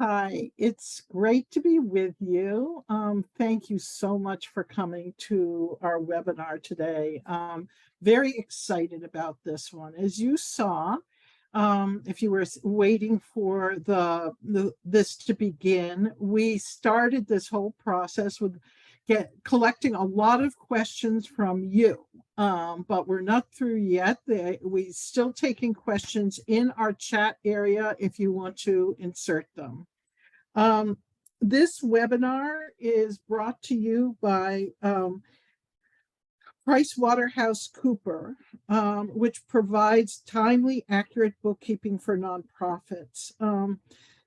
Hi, it's great to be with you. Thank you so much for coming to our webinar today. Very excited about this one. As you saw, if you were waiting for this to begin, we started this whole process with collecting a lot of questions from you. But we're not through yet. We're still taking questions in our chat area if you want to insert them. This webinar is brought to you by PricewaterhouseCoopers, which provides timely, accurate bookkeeping for nonprofits.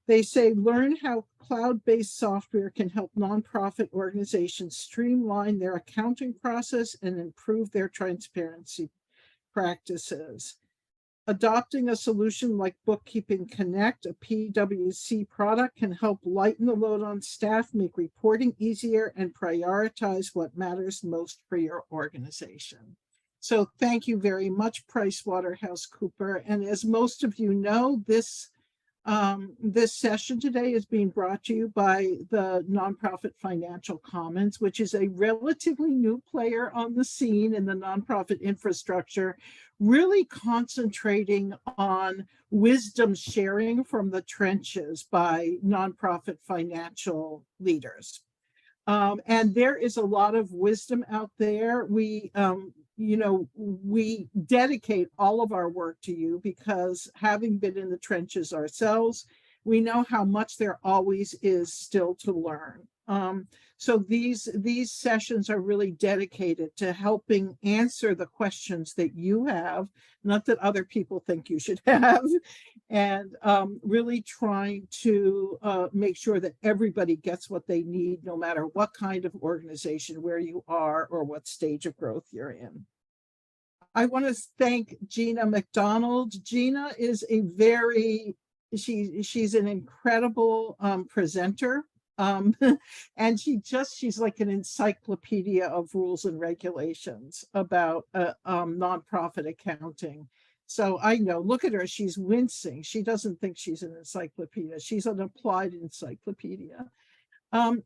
They say, learn how cloud-based software can help nonprofit organizations streamline their accounting process and improve their transparency practices. Adopting a solution like Bookkeeping Connect, a PwC product, can help lighten the load on staff, make reporting easier, and prioritize what matters most for your organization. So thank you very much, PricewaterhouseCoopers. And as most of you know, this session today is being brought to you by the Nonprofit Financial Commons, which is a relatively new player on the scene in the nonprofit infrastructure, really concentrating on wisdom sharing from the trenches by nonprofit financial leaders. And there is a lot of wisdom out there. We dedicate all of our work to you because, having been in the trenches ourselves, we know how much there always is still to learn. So these sessions are really dedicated to helping answer the questions that you have, not that other people think you should have, and really trying to make sure that everybody gets what they need, no matter what kind of organization, where you are, or what stage of growth you're in. I want to thank Gina McDonald. Gina is she's an incredible presenter. And she's like an encyclopedia of rules and regulations about nonprofit accounting. So I know, look at her, she's wincing. She doesn't think she's an encyclopedia. She's an applied encyclopedia.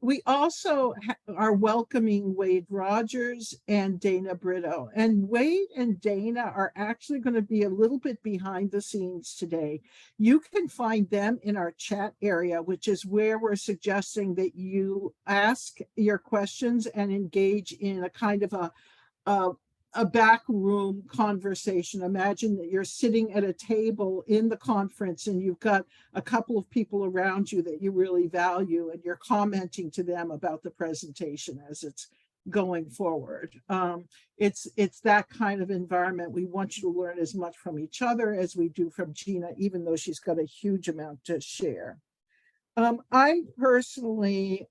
We also are welcoming Wade Rogers and Dana Brito. And Wade and Dana are actually going to be a little bit behind the scenes today. You can find them in our chat area, which is where we're suggesting that you ask your questions and engage in a kind of a backroom conversation. Imagine that you're sitting at a table in the conference and you've got a couple of people around you that you really value, and you're commenting to them about the presentation as it's going forward. It's that kind of environment. We want you to learn as much from each other as we do from Gina, even though she's got a huge amount to share. I'm personally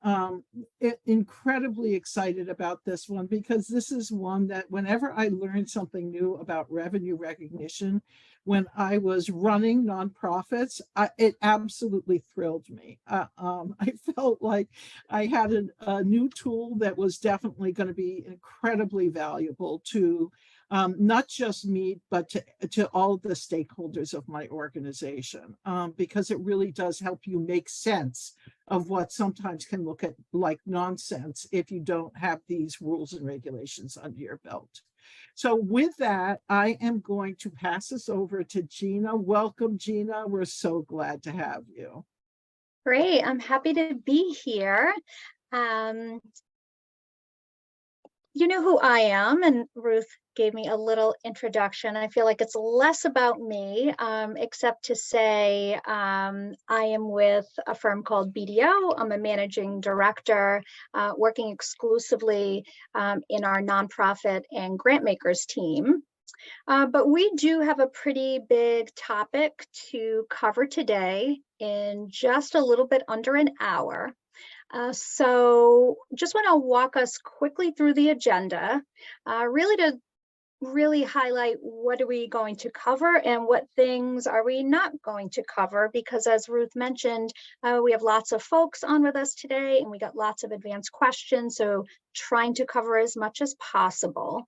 incredibly excited about this one, because this is one that whenever I learned something new about revenue recognition, when I was running nonprofits, it absolutely thrilled me. I felt like I had a new tool that was definitely going to be incredibly valuable to not just me, but to all the stakeholders of my organization, because it really does help you make sense of what sometimes can look at like nonsense if you don't have these rules and regulations under your belt. So with that, I am going to pass this over to Gina. Welcome, Gina. We're so glad to have you. Great. I'm happy to be here. You know who I am, and Ruth gave me a little introduction. I feel like it's less about me, except to say I am with a firm called BDO. I'm a managing director working exclusively in our nonprofit and grant makers team. But we do have a pretty big topic to cover today in just a little bit under an hour. So just want to walk us quickly through the agenda, really to highlight what are we going to cover and what things are we not going to cover, because as Ruth mentioned, we have lots of folks on with us today and we got lots of advanced questions, so trying to cover as much as possible.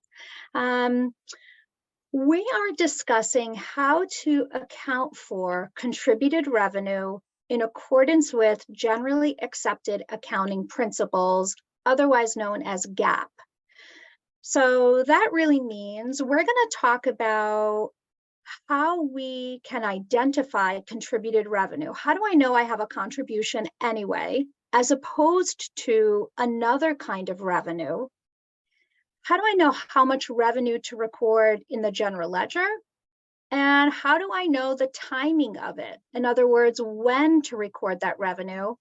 We are discussing how to account for contributed revenue in accordance with generally accepted accounting principles, otherwise known as GAAP. So that really means we're going to talk about how we can identify contributed revenue. How do I know I have a contribution anyway, as opposed to another kind of revenue? How do I know how much revenue to record in the general ledger? And how do I know the timing of it? In other words, when to record that revenue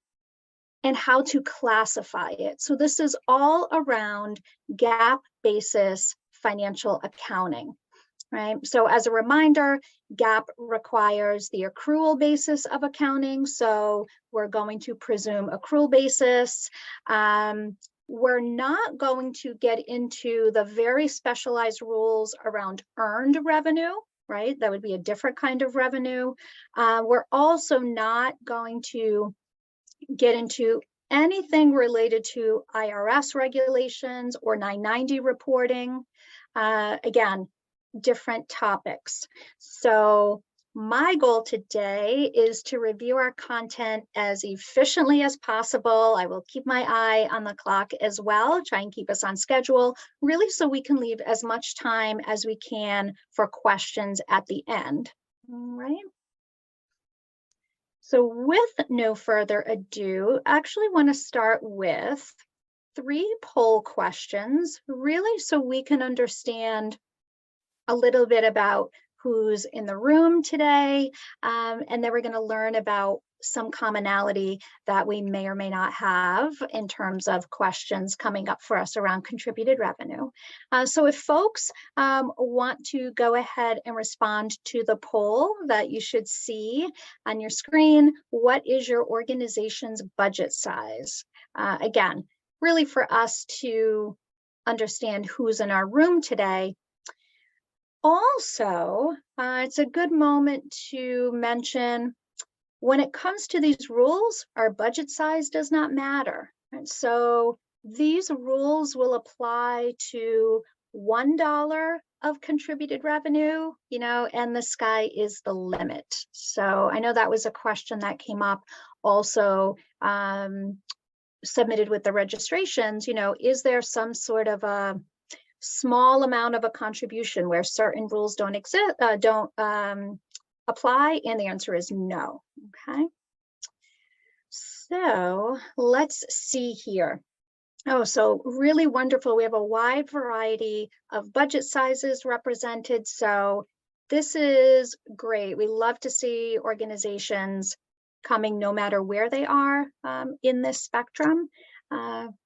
and how to classify it. So this is all around GAAP basis financial accounting, right? So as a reminder, GAAP requires the accrual basis of accounting. So we're going to presume accrual basis. We're not going to get into the very specialized rules around earned revenue, right? That would be a different kind of revenue. We're also not going to get into anything related to IRS regulations or 990 reporting. Again, different topics. So my goal today is to review our content as efficiently as possible. I will keep my eye on the clock as well, try and keep us on schedule, really so we can leave as much time as we can for questions at the end. All right. So with no further ado, I actually want to start with 3 poll questions, really so we can understand a little bit about who's in the room today, and then we're going to learn about some commonality that we may or may not have in terms of questions coming up for us around contributed revenue. So if folks want to go ahead and respond to the poll that you should see on your screen, what is your organization's budget size? Again, really for us to understand who's in our room today. Also, it's a good moment to mention when it comes to these rules, our budget size does not matter. And so these rules will apply to $1 of contributed revenue, and the sky is the limit. So I know that was a question that came up also submitted with the registrations. Is there some sort of a small amount of a contribution where certain rules don't exist, apply? And the answer is no. Okay. So let's see here. Oh, so really wonderful. We have a wide variety of budget sizes represented. So this is great. We love to see organizations coming no matter where they are in this spectrum.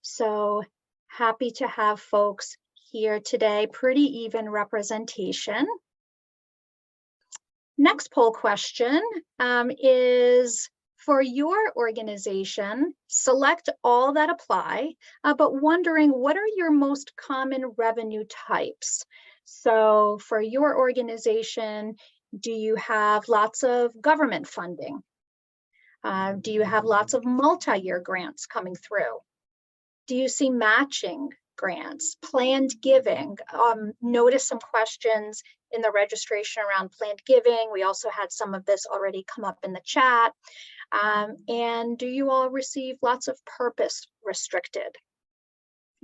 So happy to have folks here today, pretty even representation. Next poll question is, for your organization, select all that apply, but wondering what are your most common revenue types? So for your organization, do you have lots of government funding? Do you have lots of multi-year grants coming through? Do you see matching grants, planned giving? Notice some questions in the registration around planned giving. We also had some of this already come up in the chat. And do you all receive lots of purpose restricted?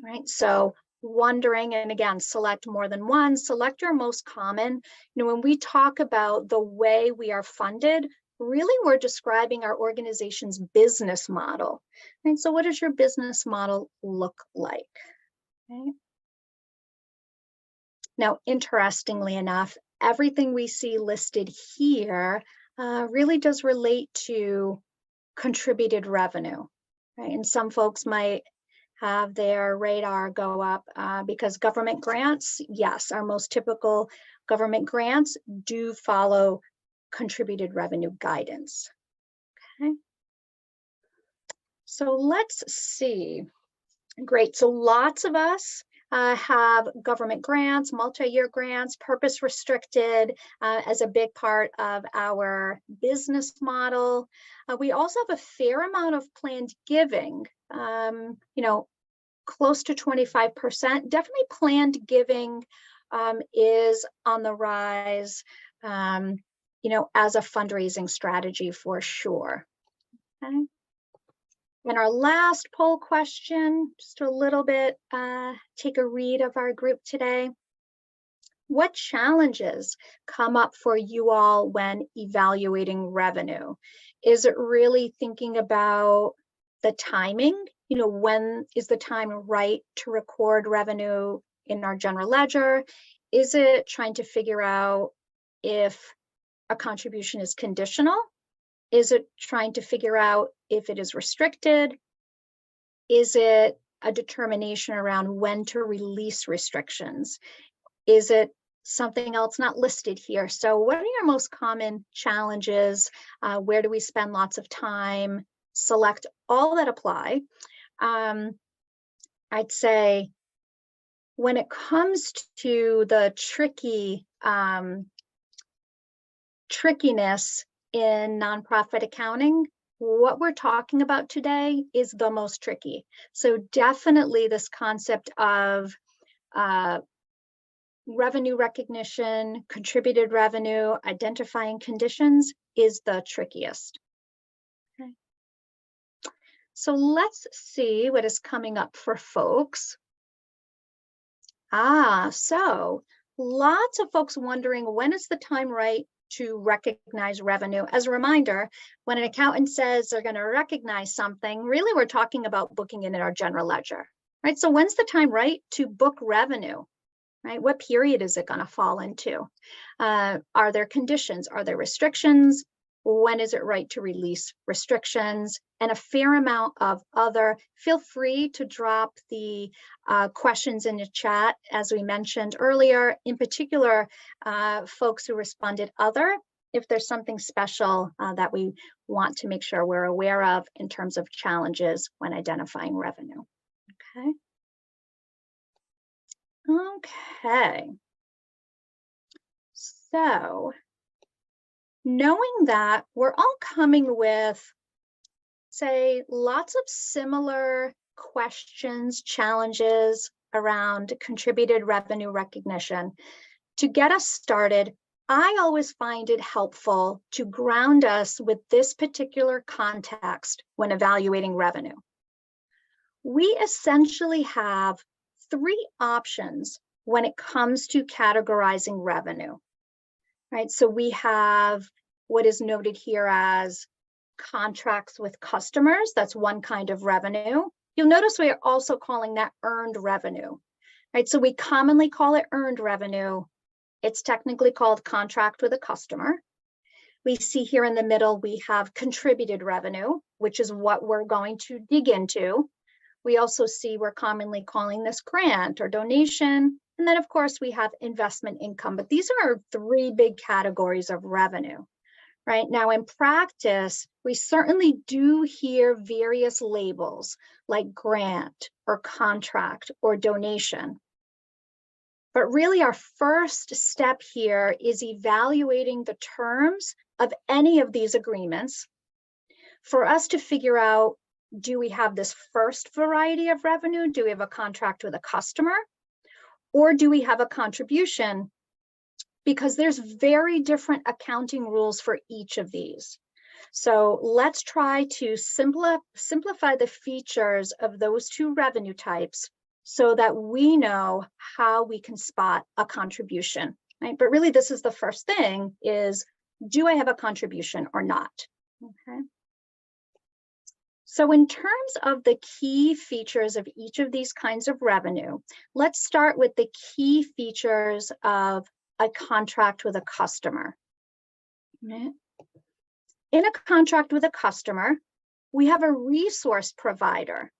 Right, so wondering, and again, select more than one, select your most common. When we talk about the way we are funded, really we're describing our organization's business model. Right, so what does your business model look like? Okay. Now, interestingly enough, everything we see listed here really does relate to contributed revenue, right? And some folks might have their radar go up because government grants, yes, our most typical government grants do follow contributed revenue guidance. Okay. So let's see. Great, so lots of us have government grants, multi-year grants, purpose restricted as a big part of our business model. We also have a fair amount of planned giving, close to 25%. Definitely planned giving is on the rise, as a fundraising strategy for sure. And our last poll question, just a little bit, take a read of our group today. What challenges come up for you all when evaluating revenue? Is it really thinking about the timing? You know, when is the time right to record revenue in our general ledger? Is it trying to figure out if a contribution is conditional? Is it trying to figure out if it is restricted? Is it a determination around when to release restrictions? Is it something else not listed here? So what are your most common challenges? Where do we spend lots of time? Select all that apply. I'd say when it comes to the trickiness in nonprofit accounting, what we're talking about today is the most tricky. So definitely this concept of revenue recognition, contributed revenue, identifying conditions is the trickiest. Okay. So let's see what is coming up for folks. So lots of folks wondering, when is the time right to recognize revenue? As a reminder, when an accountant says they're going to recognize something, really we're talking about booking it in our general ledger, right? So when's the time right to book revenue? Right? What period is it going to fall into? Are there conditions? Are there restrictions? When is it right to release restrictions? And a fair amount of other. Feel free to drop the questions in the chat, as we mentioned earlier, in particular, folks who responded other, if there's something special that we want to make sure we're aware of in terms of challenges when identifying revenue. Okay. Okay, so knowing that we're all coming with, say, lots of similar questions, challenges around contributed revenue recognition, to get us started, I always find it helpful to ground us with this particular context when evaluating revenue. We essentially have three options when it comes to categorizing revenue, right? So we have what is noted here as contracts with customers. That's one kind of revenue. You'll notice we are also calling that earned revenue, right? So we commonly call it earned revenue. It's technically called contract with a customer. We see here in the middle, we have contributed revenue, which is what we're going to dig into. We also see we're commonly calling this grant or donation. And then, of course, we have investment income. But these are three big categories of revenue, right? Now, in practice, we certainly do hear various labels like grant or contract or donation. But really, our first step here is evaluating the terms of any of these agreements for us to figure out, do we have this first variety of revenue? Do we have a contract with a customer? Or do we have a contribution? Because there's very different accounting rules for each of these. So let's try to simplify the features of those two revenue types so that we know how we can spot a contribution, right? But really, this is the first thing, is, do I have a contribution or not? Okay. So in terms of the key features of each of these kinds of revenue, let's start with the key features of a contract with a customer. Okay. In a contract with a customer, we have a resource provider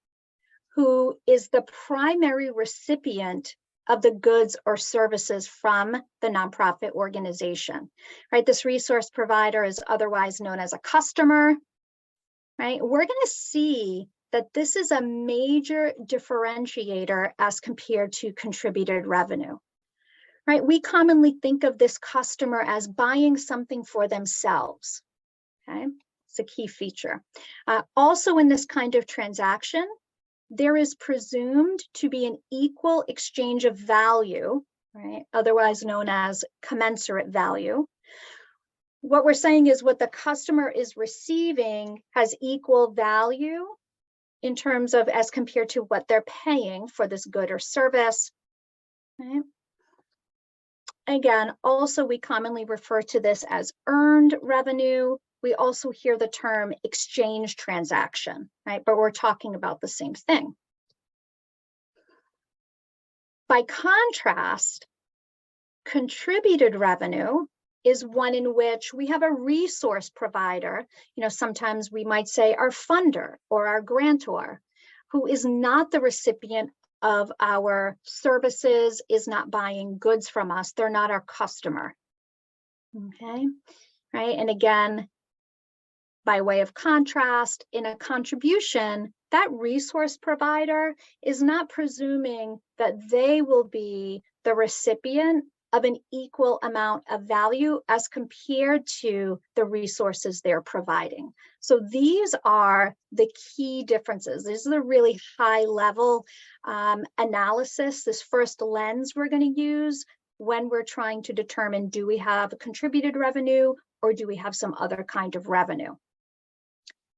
who is the primary recipient of the goods or services from the nonprofit organization, right? This resource provider is otherwise known as a customer, right? We're going to see that this is a major differentiator as compared to contributed revenue, right? We commonly think of this customer as buying something for themselves, okay? It's a key feature. Also in this kind of transaction, there is presumed to be an equal exchange of value, right? Otherwise known as commensurate value. What we're saying is what the customer is receiving has equal value in terms of as compared to what they're paying for this good or service. Okay. Again, also we commonly refer to this as earned revenue. We also hear the term exchange transaction, right? But we're talking about the same thing. By contrast, contributed revenue is one in which we have a resource provider, sometimes we might say our funder or our grantor, who is not the recipient of our services, is not buying goods from us. They're not our customer. Okay, right? And again, by way of contrast, in a contribution, that resource provider is not presuming that they will be the recipient of an equal amount of value as compared to the resources they're providing. So these are the key differences. This is a really high level analysis, this first lens we're going to use when we're trying to determine, do we have contributed revenue or do we have some other kind of revenue?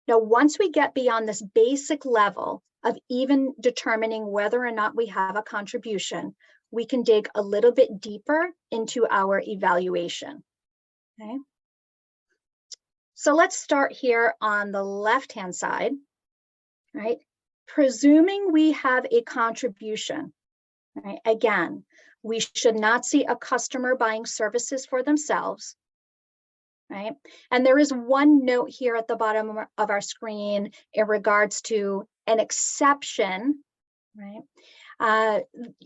Now, once we get beyond this basic level of even determining whether or not we have a contribution, we can dig a little bit deeper into our evaluation. Okay. So let's start here on the left-hand side, right? Presuming we have a contribution, right? Again, we should not see a customer buying services for themselves, right? And there is one note here at the bottom of our screen in regards to an exception, right?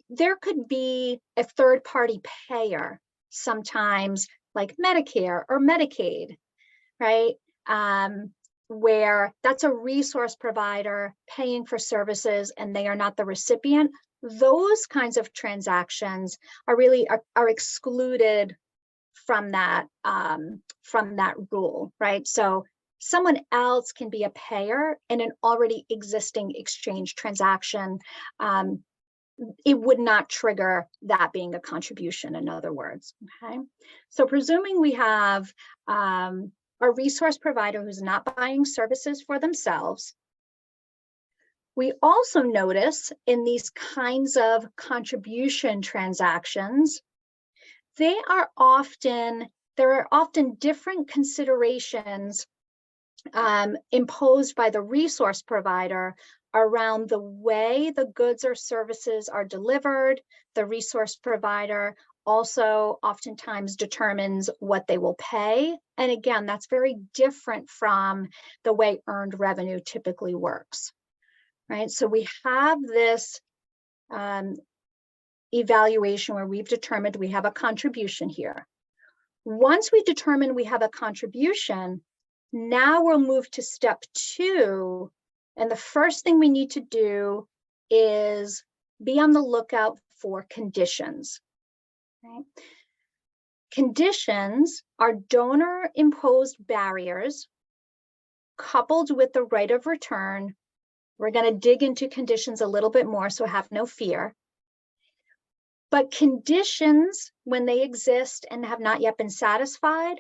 There could be a third-party payer, sometimes like Medicare or Medicaid, right? Where that's a resource provider paying for services and they are not the recipient. Those kinds of transactions are really are excluded from that rule, right? So someone else can be a payer in an already existing exchange transaction. It would not trigger that being a contribution, in other words, okay? So presuming we have a resource provider who's not buying services for themselves, we also notice in these kinds of contribution transactions, there are often different considerations imposed by the resource provider around the way the goods or services are delivered. The resource provider also oftentimes determines what they will pay. And again, that's very different from the way earned revenue typically works, right? So we have this evaluation where we've determined we have a contribution here. Once we determine we have a contribution, now we'll move to step 2. And the first thing we need to do is be on the lookout for conditions. Okay? Conditions are donor-imposed barriers coupled with the right of return. We're going to dig into conditions a little bit more, so have no fear. But conditions, when they exist and have not yet been satisfied,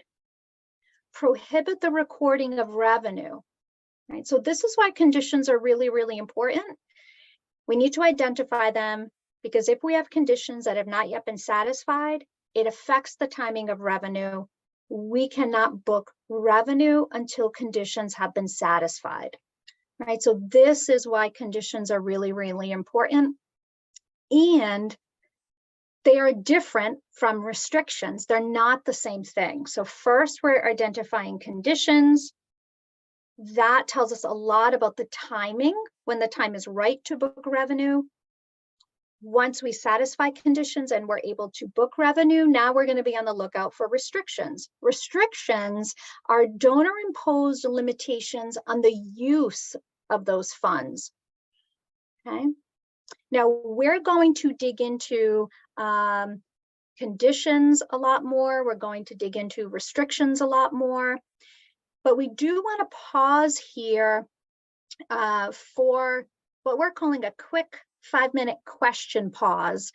prohibit the recording of revenue. Right? So this is why conditions are really, really important. We need to identify them because if we have conditions that have not yet been satisfied, it affects the timing of revenue. We cannot book revenue until conditions have been satisfied. Right? So this is why conditions are really, really important. And they are different from restrictions. They're not the same thing. So first, we're identifying conditions. That tells us a lot about the timing, when the time is right to book revenue. Once we satisfy conditions and we're able to book revenue, now we're going to be on the lookout for restrictions. Restrictions are donor-imposed limitations on the use of those funds. Okay. Now we're going to dig into conditions a lot more. We're going to dig into restrictions a lot more. But we do want to pause here for what we're calling a quick 5-minute question pause,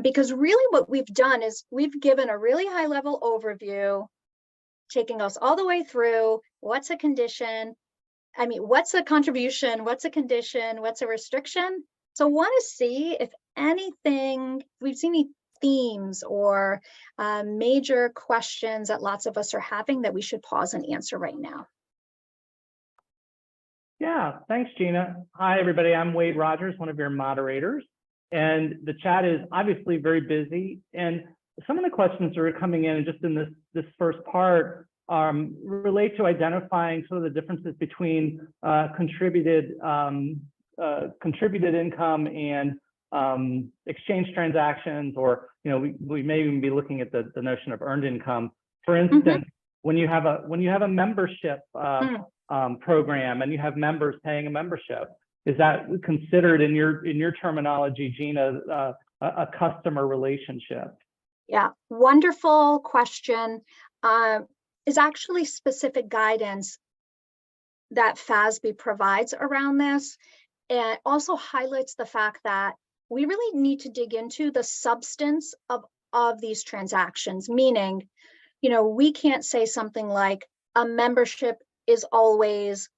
because really what we've done is we've given a really high level overview, taking us all the way through what's a condition, I mean, what's a contribution? What's a condition? What's a restriction? So want to see if anything, we've seen any themes or major questions that lots of us are having that we should pause and answer right now. Yeah, thanks, Gina. Hi, everybody. I'm Wade Rogers, one of your moderators. And the chat is obviously very busy. And some of the questions that are coming in just in this first part relate to identifying sort of the differences between contributed income and exchange transactions, or we may even be looking at the notion of earned income. For instance, when you have a membership program and you have members paying a membership, is that considered in your terminology, Gina, a customer relationship? Yeah, wonderful question. Is actually specific guidance that FASB provides around this, and also highlights the fact that we really need to dig into the substance of these transactions, meaning, we can't say something like a membership is always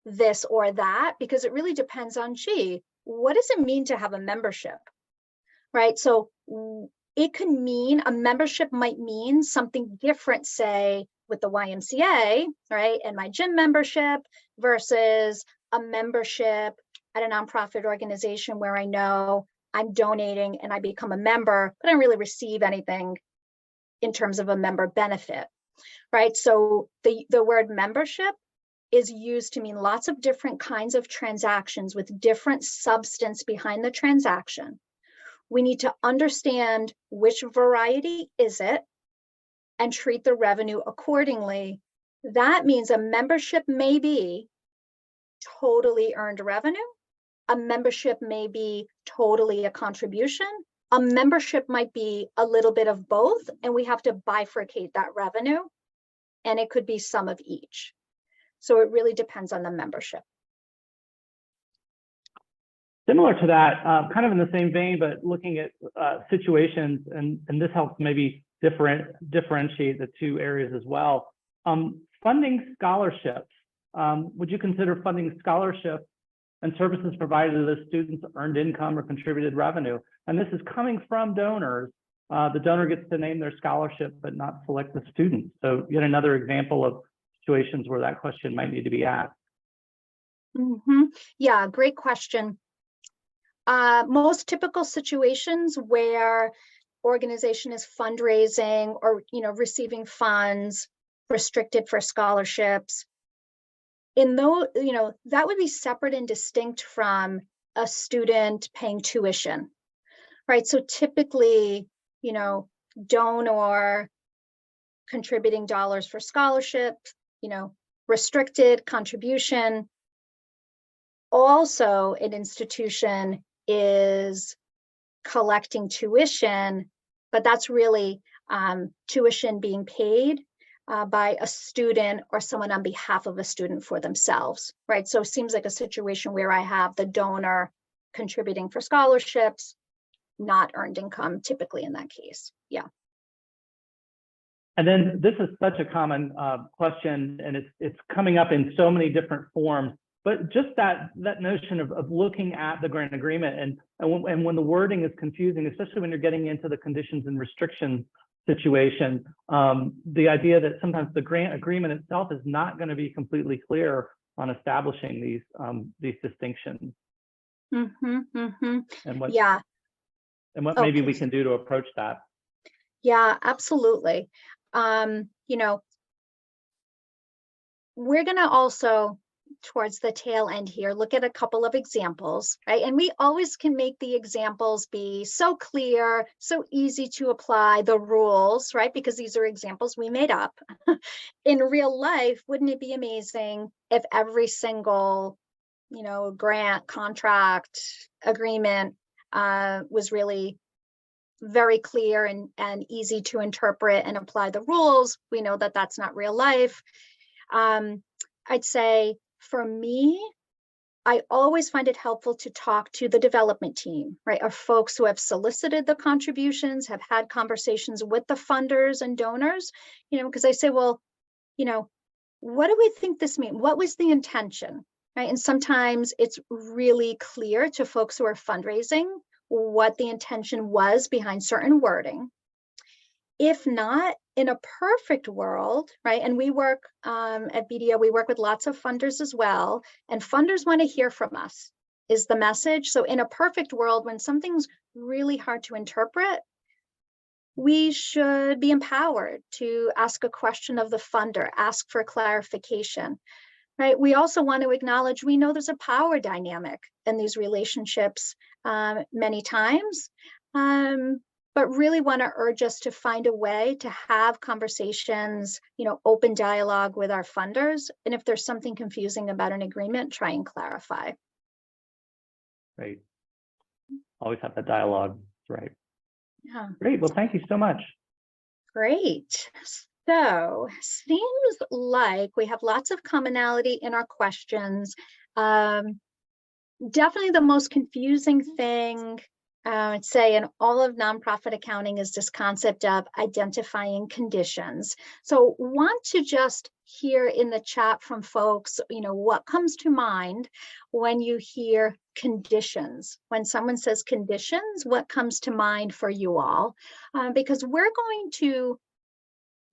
this or that, because it really depends on, gee, what does it mean to have a membership, right? So it could mean, a membership might mean something different, say, with the YMCA, right? And my gym membership versus a membership at a nonprofit organization where I know I'm donating and I become a member, but I don't really receive anything in terms of a member benefit, right? So the word membership is used to mean lots of different kinds of transactions with different substance behind the transaction. We need to understand which variety is it and treat the revenue accordingly. That means a membership may be totally earned revenue. A membership may be totally a contribution. A membership might be a little bit of both, and we have to bifurcate that revenue, and it could be some of each. So it really depends on the membership. Similar to that, kind of in the same vein, but looking at situations, and this helps maybe differentiate the two areas as well. Funding scholarships. Would you consider funding scholarships and services provided to the students earned income or contributed revenue? And this is coming from donors. The donor gets to name their scholarship, but not select the student. So yet another example of situations where that question might need to be asked. Yeah, great question. Most typical situations where organization is fundraising or receiving funds restricted for scholarships, in those, that would be separate and distinct from a student paying tuition, right? So typically, donor contributing dollars for scholarship, restricted contribution. Also, an institution is collecting tuition, but that's really tuition being paid by a student or someone on behalf of a student for themselves, right? So it seems like a situation where I have the donor contributing for scholarships, not earned income, typically in that case. Yeah. And then this is such a common question, and it's coming up in so many different forms. But just that notion of looking at the grant agreement, and when the wording is confusing, especially when you're getting into the conditions and restrictions situation, the idea that sometimes the grant agreement itself is not going to be completely clear on establishing these distinctions. And what maybe we can do to approach that. Yeah, absolutely. We're going to also, towards the tail end here, look at a couple of examples, right? And we always can make the examples be so clear, so easy to apply the rules, right? Because these are examples we made up. In real life, wouldn't it be amazing if every single, grant, contract, agreement was really very clear and easy to interpret and apply the rules? We know that that's not real life. I'd say, for me, I always find it helpful to talk to the development team, right? Or folks who have solicited the contributions, have had conversations with the funders and donors, because I say, well, what do we think this means? What was the intention, right? And sometimes it's really clear to folks who are fundraising what the intention was behind certain wording. If not, in a perfect world, right? And we work at BDO, we work with lots of funders as well, and funders want to hear from us, is the message. So in a perfect world, when something's really hard to interpret, we should be empowered to ask a question of the funder, ask for clarification, right? We also want to acknowledge, we know there's a power dynamic in these relationships many times, but really want to urge us to find a way to have conversations, open dialogue with our funders. And if there's something confusing about an agreement, try and clarify. Great. Always have that dialogue, right? Yeah. Great. Well, thank you so much. Great. So seems like we have lots of commonality in our questions. Definitely the most confusing thing, I'd say, in all of nonprofit accounting is this concept of identifying conditions. So want to just hear in the chat from folks, what comes to mind when you hear conditions? When someone says conditions, what comes to mind for you all? Because we're going to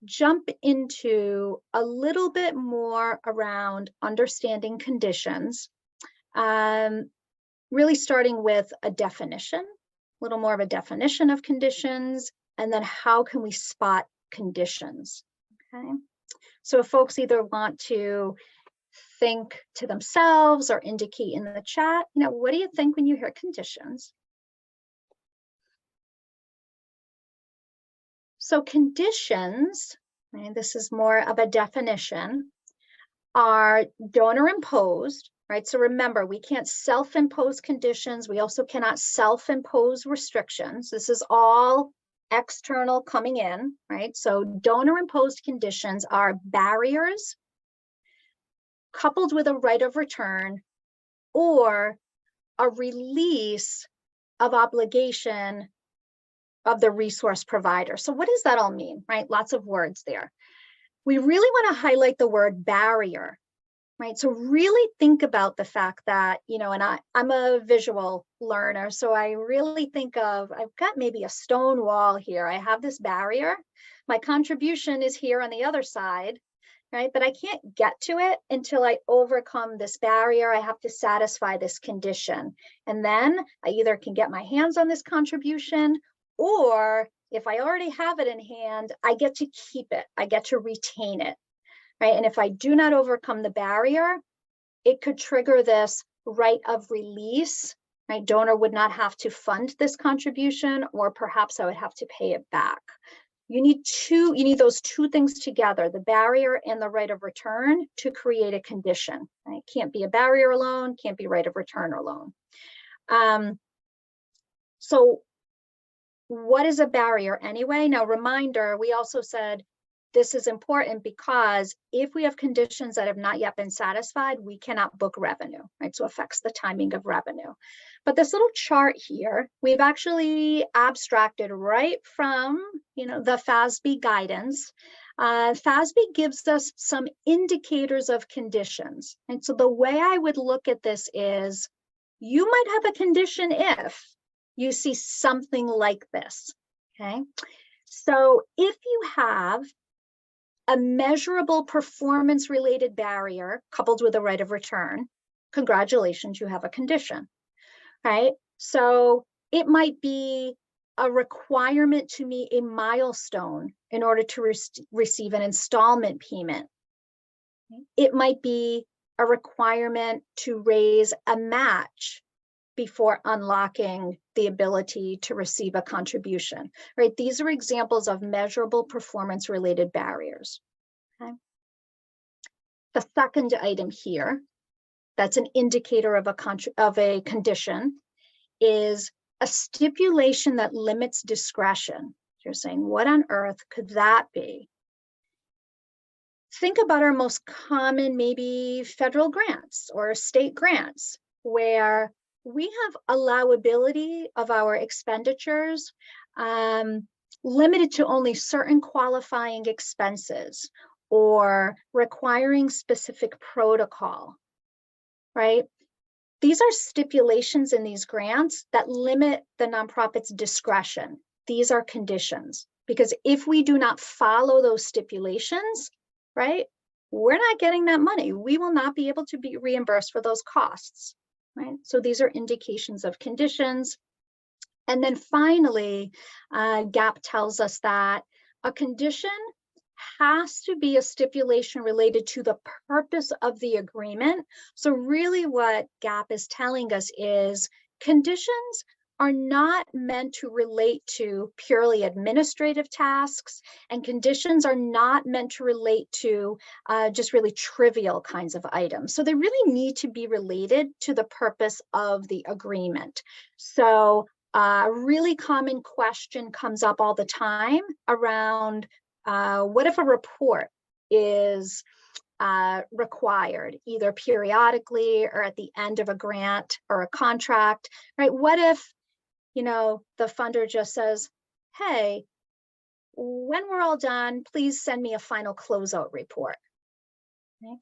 jump into a little bit more around understanding conditions, really starting with a definition, a little more of a definition of conditions, and then how can we spot conditions, okay? So if folks either want to think to themselves or indicate in the chat, what do you think when you hear conditions? So conditions, and this is more of a definition, are donor imposed, right? So remember, we can't self-impose conditions. We also cannot self-impose restrictions. This is all external coming in, right? So donor imposed conditions are barriers coupled with a right of return or a release of obligation of the resource provider. So what does that all mean, right? Lots of words there. We really want to highlight the word barrier, right? So really think about the fact that, and I'm a visual learner, so I really think of, I've got maybe a stone wall here. I have this barrier. My contribution is here on the other side, right? But I can't get to it until I overcome this barrier. I have to satisfy this condition. And then I either can get my hands on this contribution, or if I already have it in hand, I get to keep it. I get to retain it, right? And if I do not overcome the barrier, it could trigger this right of release, right? Donor would not have to fund this contribution, or perhaps I would have to pay it back. You need those two things together, the barrier and the right of return, to create a condition, right? Can't be a barrier alone, can't be right of return alone. So what is a barrier anyway? Now, reminder, we also said this is important because if we have conditions that have not yet been satisfied, we cannot book revenue, right? So it affects the timing of revenue. But this little chart here, we've actually abstracted right from, the FASB guidance. FASB gives us some indicators of conditions. And so the way I would look at this is, you might have a condition if you see something like this, okay? So if you have a measurable performance-related barrier coupled with a right of return, congratulations, you have a condition, right? So it might be a requirement to meet a milestone in order to receive an installment payment. It might be a requirement to raise a match before unlocking the ability to receive a contribution, right? These are examples of measurable performance-related barriers, okay? The second item here, that's an indicator of a condition, is a stipulation that limits discretion. You're saying, what on earth could that be? Think about our most common, maybe federal grants or state grants, where we have allowability of our expenditures limited to only certain qualifying expenses, or requiring specific protocol, right? These are stipulations in these grants that limit the nonprofit's discretion. These are conditions, because if we do not follow those stipulations, right, we're not getting that money. We will not be able to be reimbursed for those costs, right? So these are indications of conditions. And then finally, GAP tells us that a condition has to be a stipulation related to the purpose of the agreement. So really what GAP is telling us is conditions are not meant to relate to purely administrative tasks, and conditions are not meant to relate to just really trivial kinds of items. So they really need to be related to the purpose of the agreement. So a really common question comes up all the time around what if a report is required either periodically or at the end of a grant or a contract, right? What if, you know, the funder just says, hey, when we're all done, please send me a final closeout report. Okay.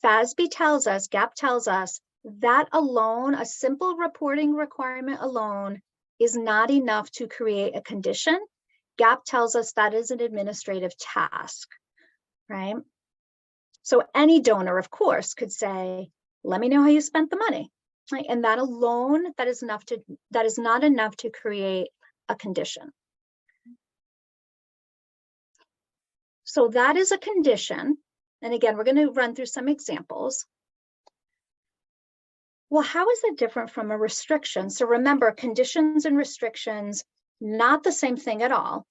FASB tells us, GAP tells us, that alone, a simple reporting requirement alone, is not enough to create a condition. GAP tells us that is an administrative task, right? So any donor, of course, could say, let me know how you spent the money, right? And that alone, that is not enough to create a condition. So that is a condition. And again, we're going to run through some examples. Well, how is it different from a restriction? So remember, conditions and restrictions, not the same thing at all.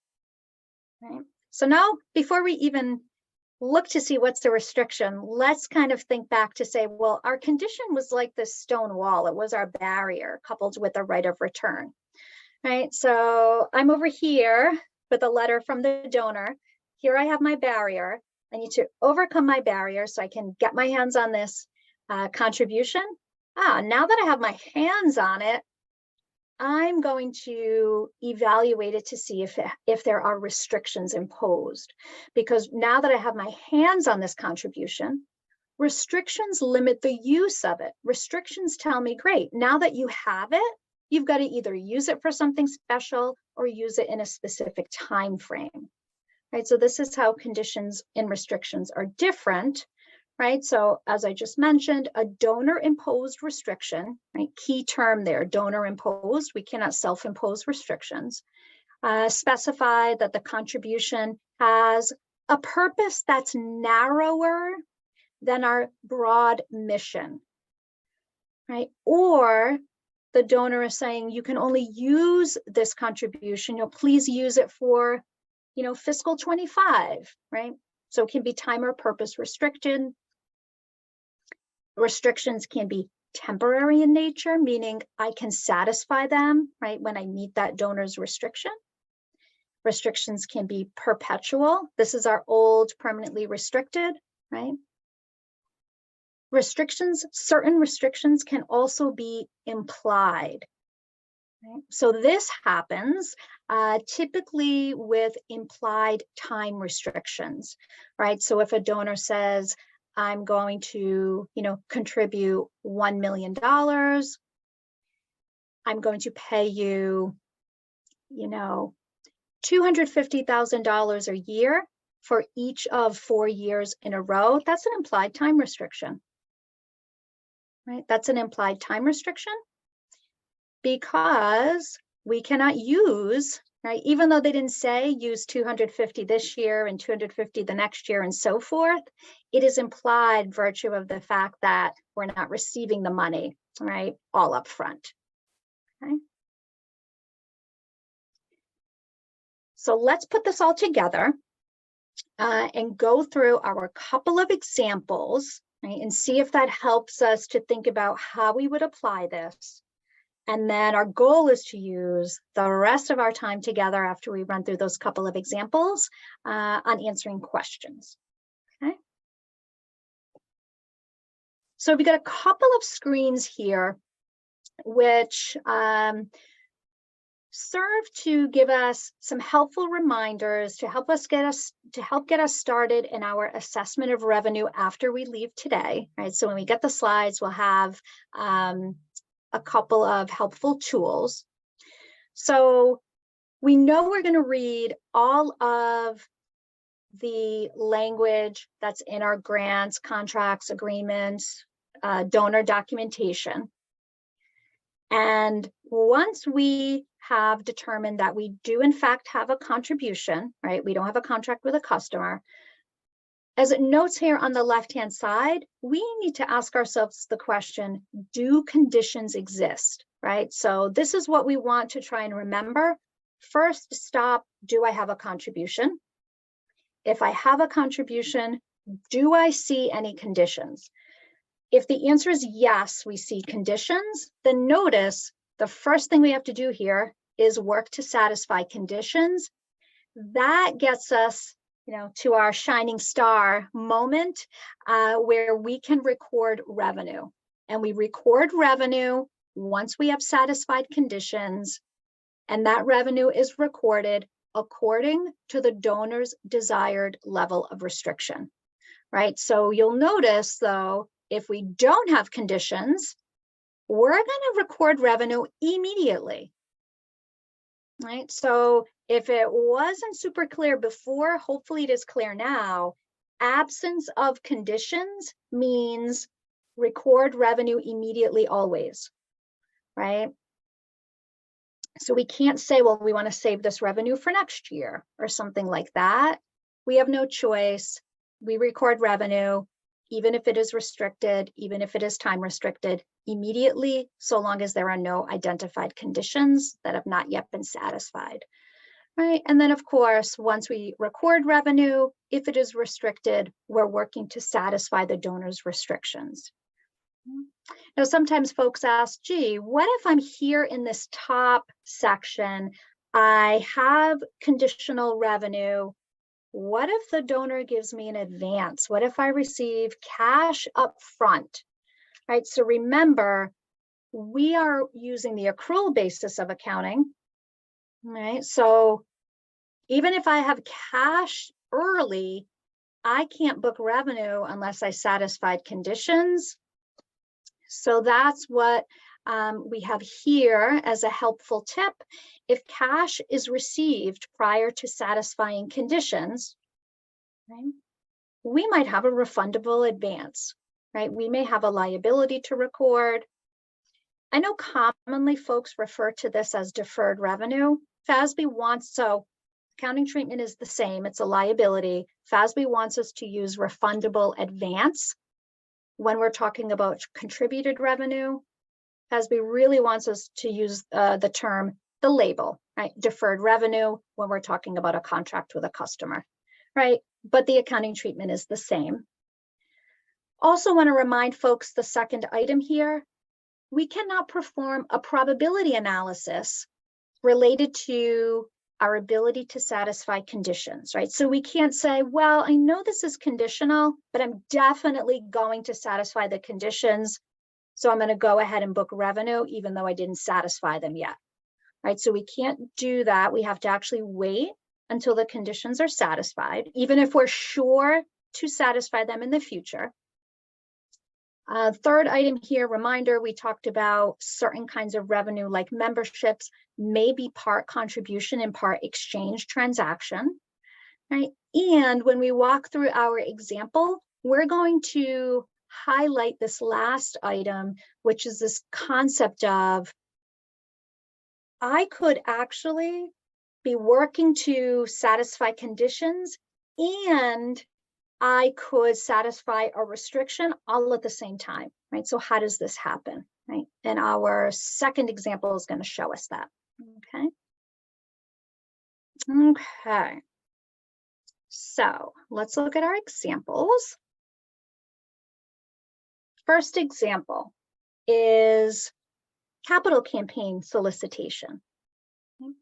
Right? So now, before we even look to see what's the restriction, let's kind of think back to say, well, our condition was like this stone wall. It was our barrier coupled with a right of return, right? So I'm over here with a letter from the donor. Here I have my barrier. I need to overcome my barrier so I can get my hands on this contribution. Now that I have my hands on it, I'm going to evaluate it to see if there are restrictions imposed. Because now that I have my hands on this contribution, restrictions limit the use of it. Restrictions tell me, great, now that you have it, you've got to either use it for something special or use it in a specific time frame. Right? So this is how conditions and restrictions are different. Right? So as I just mentioned, a donor imposed restriction, right? Key term there, donor imposed. We cannot self-impose restrictions. Specify that the contribution has a purpose that's narrower than our broad mission, right? Or the donor is saying you can only use this contribution, please use it for, fiscal 25, right? So it can be time or purpose restricted. Restrictions can be temporary in nature, meaning I can satisfy them, right, when I meet that donor's restriction. Restrictions can be perpetual. This is our old permanently restricted, right? Certain restrictions can also be implied. Right? So this happens typically with implied time restrictions, right? So if a donor says, I'm going to, contribute $1 million. I'm going to pay you, $250,000 a year for each of 4 years in a row. That's an implied time restriction, right? That's an implied time restriction because we cannot use, right? Even though they didn't say use 250 this year and 250 the next year and so forth, it is implied virtue of the fact that we're not receiving the money, right? All up front, okay? So let's put this all together and go through our couple of examples, right? And see if that helps us to think about how we would apply this. And then our goal is to use the rest of our time together after we run through those couple of examples on answering questions, okay? So we got a couple of screens here, which serve to give us some helpful reminders to help get us started in our assessment of revenue after we leave today, right? So when we get the slides, we'll have a couple of helpful tools. So we know we're going to read all of the language that's in our grants, contracts, agreements, donor documentation. And once we have determined that we do in fact have a contribution, right? We don't have a contract with a customer. As it notes here on the left-hand side, we need to ask ourselves the question, do conditions exist, right? So this is what we want to try and remember. First stop, do I have a contribution? If I have a contribution, do I see any conditions? If the answer is yes, we see conditions, then notice the first thing we have to do here is work to satisfy conditions. That gets us, to our shining star moment where we can record revenue. And we record revenue once we have satisfied conditions, and that revenue is recorded according to the donor's desired level of restriction, right? So you'll notice, though, if we don't have conditions, we're going to record revenue immediately, right? So if it wasn't super clear before, hopefully it is clear now. Absence of conditions means record revenue immediately always, right? So we can't say, well, we want to save this revenue for next year or something like that. We have no choice. We record revenue, even if it is restricted, even if it is time restricted, immediately, so long as there are no identified conditions that have not yet been satisfied, right? And then, of course, once we record revenue, if it is restricted, we're working to satisfy the donor's restrictions. Now, sometimes folks ask, gee, what if I'm here in this top section? I have conditional revenue. What if the donor gives me an advance? What if I receive cash up front? Right, so remember, we are using the accrual basis of accounting, right? So even if I have cash early, I can't book revenue unless I satisfied conditions. So that's what we have here as a helpful tip. If cash is received prior to satisfying conditions, right, we might have a refundable advance, right? We may have a liability to record. I know commonly folks refer to this as deferred revenue. FASB wants, so accounting treatment is the same, it's a liability. FASB wants us to use refundable advance when we're talking about contributed revenue. FASB really wants us to use the term, the label, right? Deferred revenue when we're talking about a contract with a customer, right? But the accounting treatment is the same. Also want to remind folks the second item here, we cannot perform a probability analysis related to our ability to satisfy conditions, right? So we can't say, well, I know this is conditional, but I'm definitely going to satisfy the conditions. So I'm going to go ahead and book revenue, even though I didn't satisfy them yet, right? So we can't do that. We have to actually wait until the conditions are satisfied, even if we're sure to satisfy them in the future. Third item here, reminder, we talked about certain kinds of revenue like memberships may be part contribution and part exchange transaction, right? And when we walk through our example, we're going to highlight this last item, which is this concept of, I could actually be working to satisfy conditions and I could satisfy a restriction all at the same time, right? So how does this happen, right? And our second example is going to show us that, okay? Okay, so let's look at our examples. First example is capital campaign solicitation. Okay.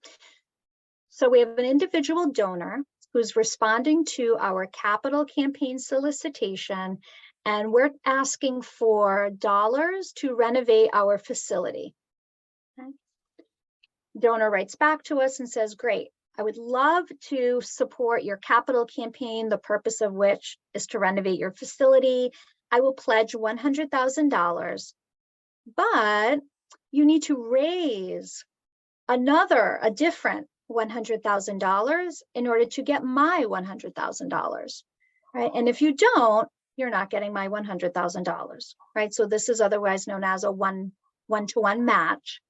So we have an individual donor who's responding to our capital campaign solicitation, and we're asking for dollars to renovate our facility. Okay. Donor writes back to us and says, great, I would love to support your capital campaign, the purpose of which is to renovate your facility. I will pledge $100,000, but you need to raise a different $100,000 in order to get my $100,000, right? And if you don't, you're not getting my $100,000, right? So this is otherwise known as a one-to-one match.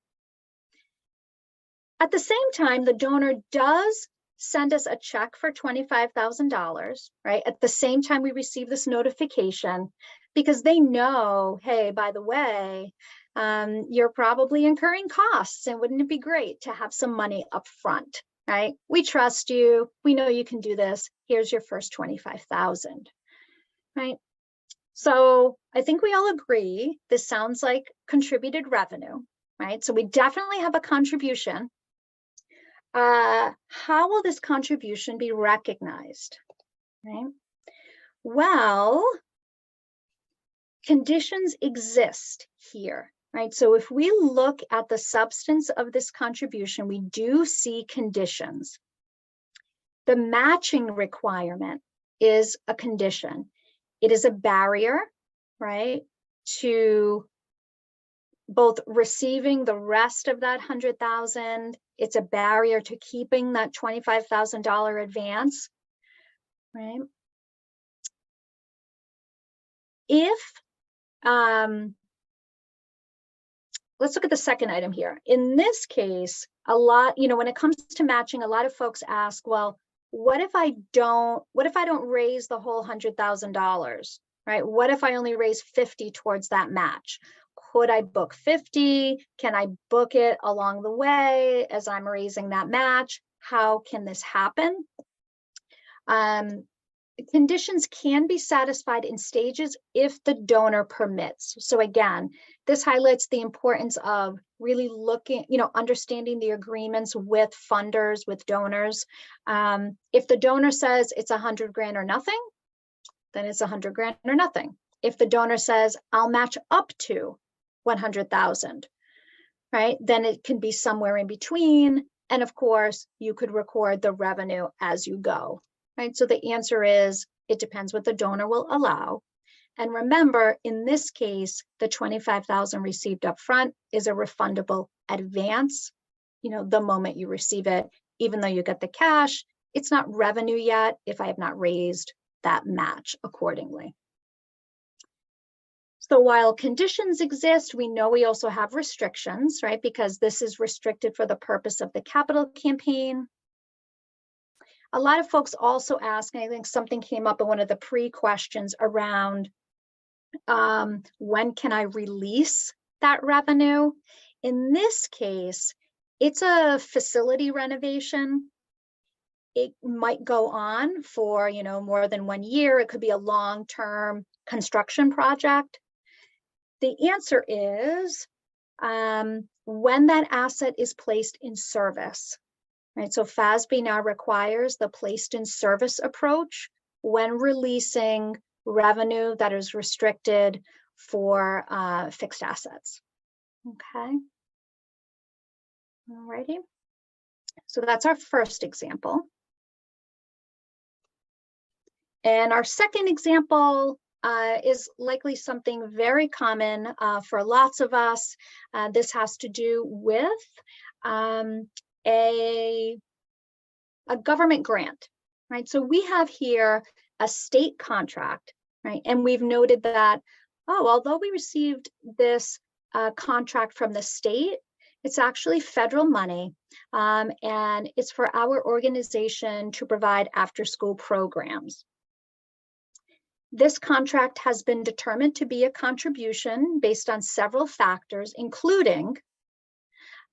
At the same time, the donor does send us a check for $25,000, right? At the same time we receive this notification, because they know, hey, by the way, you're probably incurring costs, and wouldn't it be great to have some money up front, right? We trust you. We know you can do this. Here's your first $25,000, right? So I think we all agree this sounds like contributed revenue, right? So we definitely have a contribution. How will this contribution be recognized, right? Well, conditions exist here, right? So if we look at the substance of this contribution, we do see conditions. The matching requirement is a condition. It is a barrier, right, to both receiving the rest of that $100,000. It's a barrier to keeping that $25,000 advance, right? If, let's look at the second item here. In this case, when it comes to matching, a lot of folks ask, well, what if I don't raise the whole $100,000, right? What if I only raise 50 towards that match? Could I book 50? Can I book it along the way as I'm raising that match? How can this happen? Conditions can be satisfied in stages if the donor permits. So again, this highlights the importance of really looking, understanding the agreements with funders, with donors. If the donor says it's $100,000 or nothing, then it's $100,000 or nothing. If the donor says, I'll match up to 100,000, right? Then it can be somewhere in between. And of course, you could record the revenue as you go, right? So the answer is, it depends what the donor will allow. And remember, in this case, the $25,000 received up front is a refundable advance. The moment you receive it, even though you get the cash, it's not revenue yet if I have not raised that match accordingly. So while conditions exist, we know we also have restrictions, right? Because this is restricted for the purpose of the capital campaign. A lot of folks also ask, and I think something came up in one of the pre-questions around when can I release that revenue? In this case, it's a facility renovation. It might go on for, more than 1 year. It could be a long-term construction project. The answer is when that asset is placed in service, right? So FASB now requires the placed in service approach when releasing revenue that is restricted for fixed assets. Okay. All righty. So that's our first example. And our second example is likely something very common for lots of us. This has to do with a government grant, right? So we have here a state contract, right? And we've noted that, although we received this contract from the state, it's actually federal money, and it's for our organization to provide after-school programs. This contract has been determined to be a contribution based on several factors, including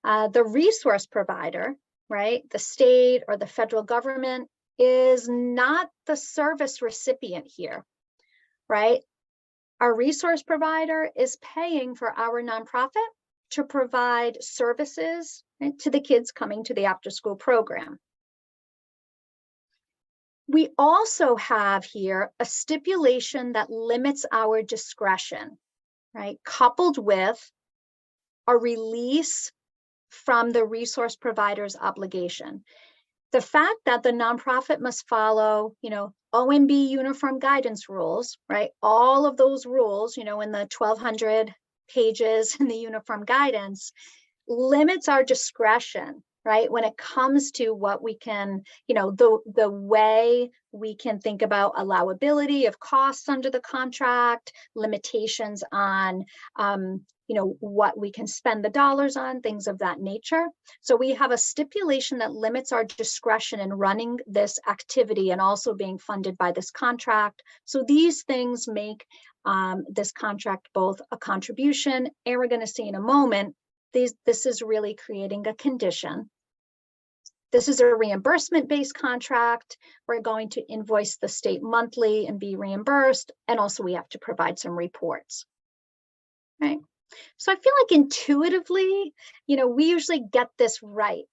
the resource provider, right? The state or the federal government is not the service recipient here, right? Our resource provider is paying for our nonprofit to provide services, right, to the kids coming to the after-school program. We also have here a stipulation that limits our discretion, right? Coupled with a release from the resource provider's obligation. The fact that the nonprofit must follow, OMB uniform guidance rules, right? All of those rules, in the 1,200 pages in the uniform guidance, limits our discretion, right? When it comes to what we can, the way we can think about allowability of costs under the contract, limitations on, what we can spend the dollars on, things of that nature. So we have a stipulation that limits our discretion in running this activity and also being funded by this contract. So these things make this contract both a contribution, and we're going to see in a moment, this is really creating a condition. This is a reimbursement-based contract. We're going to invoice the state monthly and be reimbursed. And also we have to provide some reports, right? So I feel like intuitively, we usually get this right,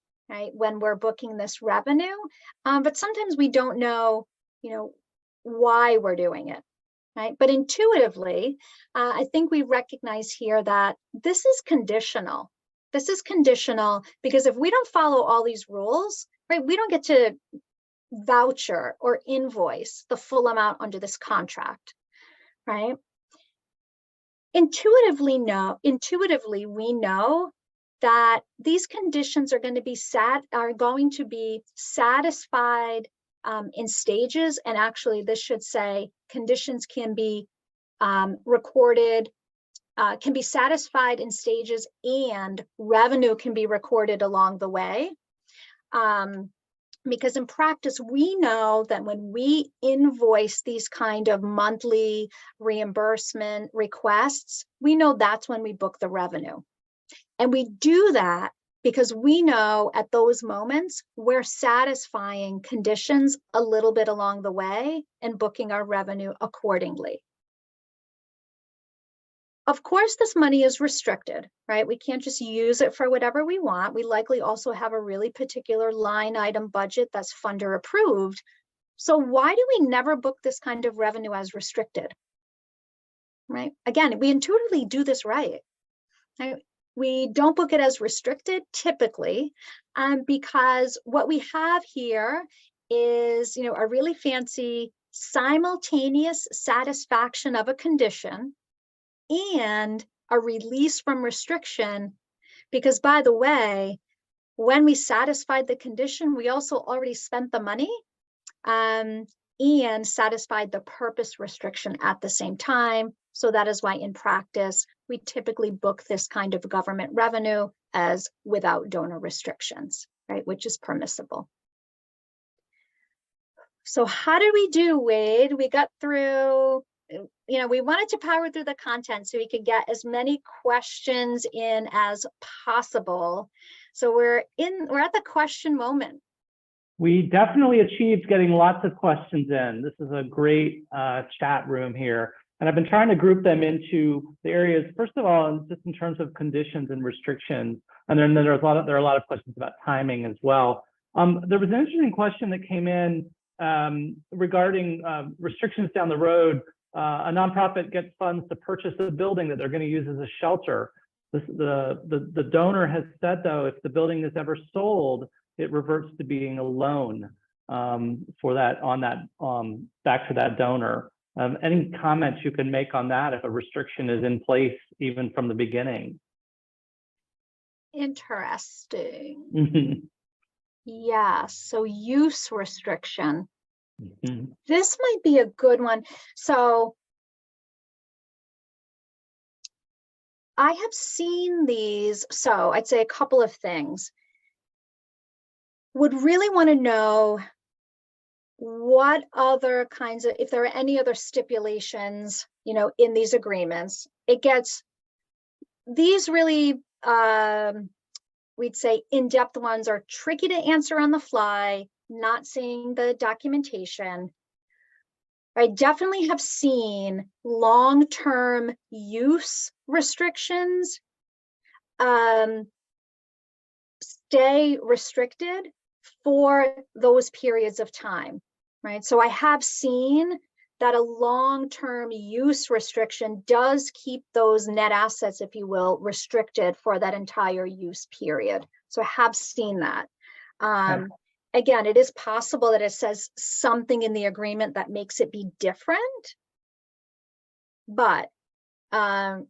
when we're booking this revenue, but sometimes we don't know, why we're doing it, right? But intuitively, I think we recognize here that this is conditional. This is conditional because if we don't follow all these rules, right, we don't get to voucher or invoice the full amount under this contract, right? Intuitively, we know that these conditions are going to be satisfied in stages, and actually this should say conditions can be recorded, can be satisfied in stages, and revenue can be recorded along the way. Because in practice, we know that when we invoice these kind of monthly reimbursement requests, we know that's when we book the revenue. And we do that because we know at those moments, we're satisfying conditions a little bit along the way and booking our revenue accordingly. Of course, this money is restricted, right? We can't just use it for whatever we want. We likely also have a really particular line item budget that's funder approved. So why do we never book this kind of revenue as restricted, right? Again, we intuitively do this right? We don't book it as restricted typically because what we have here is, a really fancy simultaneous satisfaction of a condition and a release from restriction, because by the way, when we satisfied the condition, we also already spent the money and satisfied the purpose restriction at the same time. So that is why in practice, we typically book this kind of government revenue as without donor restrictions, right? Which is permissible. So how did we do, Wade? We got through, we wanted to power through the content so we could get as many questions in as possible. So we're at the question moment. We definitely achieved getting lots of questions in. This is a great chat room here. And I've been trying to group them into the areas, first of all, just in terms of conditions and restrictions. And then there are a lot of questions about timing as well. There was an interesting question that came in regarding restrictions down the road. A nonprofit gets funds to purchase a building that they're going to use as a shelter. The donor has said, though, if the building is ever sold, it reverts to being a loan for that back to that donor. Any comments you can make on that if a restriction is in place even from the beginning? Interesting. Yeah, so use restriction. This might be a good one. So I have seen these, so I'd say a couple of things. Would really want to know what other kinds of, if there are any other stipulations, in these agreements. These really, we'd say in-depth ones are tricky to answer on the fly, not seeing the documentation. I definitely have seen long-term use restrictions stay restricted for those periods of time, right? So I have seen that a long-term use restriction does keep those net assets, if you will, restricted for that entire use period. So I have seen that. Again, it is possible that it says something in the agreement that makes it be different, but I'd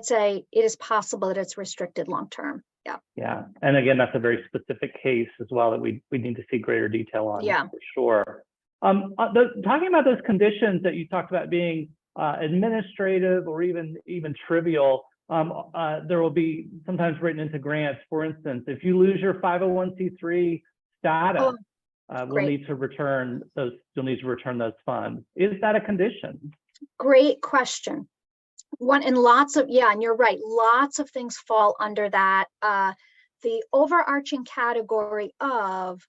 say it is possible that it's restricted long-term. Yeah. Yeah. And again, that's a very specific case as well that we need to see greater detail on, Yeah. for sure. Talking about those conditions that you talked about being administrative or even trivial, there will be sometimes written into grants. For instance, if you lose your 501c3 status, we'll need to return those. You'll need to return those funds. Is that a condition? Great question. And you're right. Lots of things fall under that. The overarching category of